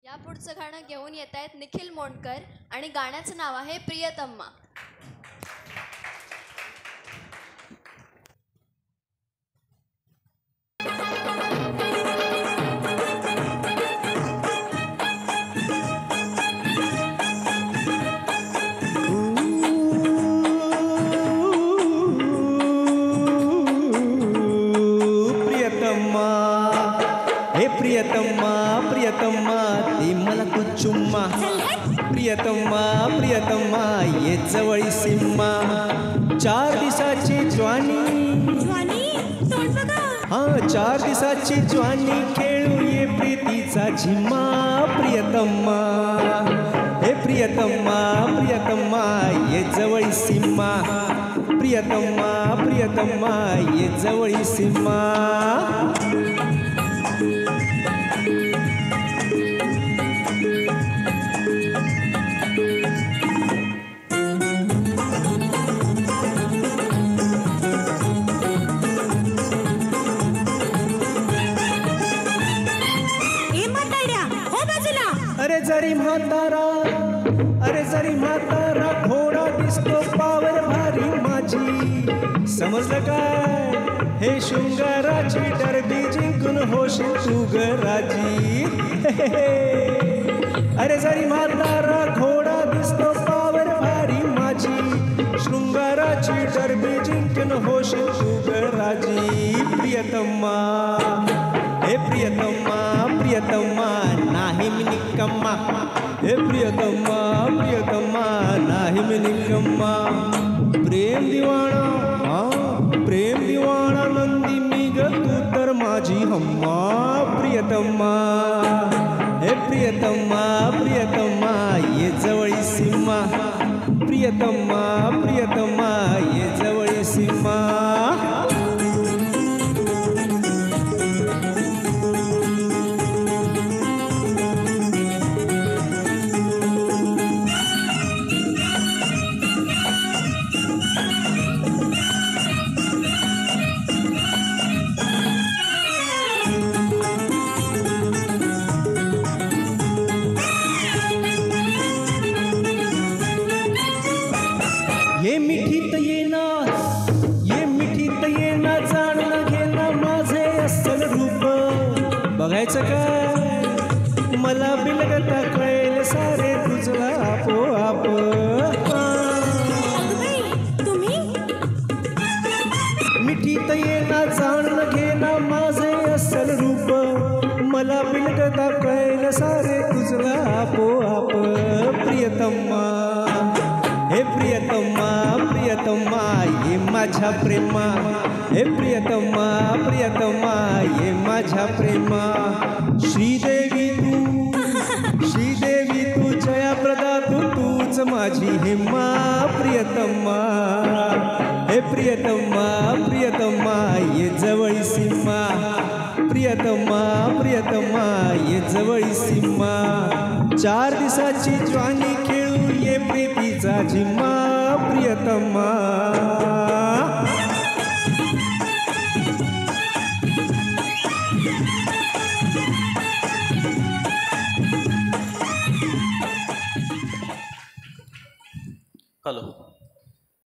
या पुढचं गाणं घेऊन येत आहेत निखिल मोंडकर आणि गाण्याचं नाव आहे प्रियतम्मा. प्रियतम्मा प्रियतम्मा ती मला तू चुम्मा. प्रियतम्मा प्रियतम्मा ये जवळी सिम्मा. 4 दिवसाची ज्वानी हाँ 4 दिवसाची ज्वानी खेळू ये प्रीतीचा झिम्मा. प्रियतम्मा हे प्रियतम्मा प्रियतम्मा ये जवळी सिम्मा. प्रियतम्मा प्रियतम्मा ये जवळी सिम्मा. अरे जरी म्हातारा घोडा दिसतो पावर भारी माझी. समजलं काय हे शृंगाराची डरबी जिंकून होशील तू ग राजी. अरे जरी म्हातारा घोडा दिसतो पावर भारी माझी. शृंगाराची डरबी जिंकून होशील तू ग राजी. प्रियतम्मा हे प्रियतम्मा प्रियतम्मा नाही मी निकम्मा. हे प्रियतम्मा प्रियतम्मा नाही मी निकम्मा. प्रेम दिवाणा हाँ प्रेम दिवाणा नंदी मी ग तू तर माझी हम्मा. प्रियतम्मा हे प्रियतम्मा प्रियतम्मा ये जवळी सिम्मा. प्रियतम्मा प्रियतम्मा ये जवळी सिम्मा. ये मिठीत येना जाणून घेणं माझे अस्सल रूप. बघायचं काय मला बिलगता कळेल सारे तुझला आपोआप. मिठीत येना जाणून घेणं माझे अस्सल रूप. मला बिलगता कळेल सारे तुझला आपोआप. प्रियतम्मा हे प्रियतम्मा प्रियतम्मा ये माझ्या प्रेमा. हे प्रियतम्मा प्रियतम्मा ये माझ्या प्रेमा. श्रीदेवी तू जयाप्रदा तूच माझी हेमा. प्रियतम्मा हे प्रियतम्मा प्रियतम्मा ये जवळी सिम्मा. प्रियतम्मा प्रियतम्मा ये जवळी सिम्मा. 4 दिवसाची ज्वानी खेळू ये प्रीतीचा झिम्मा. प्रियतम्मा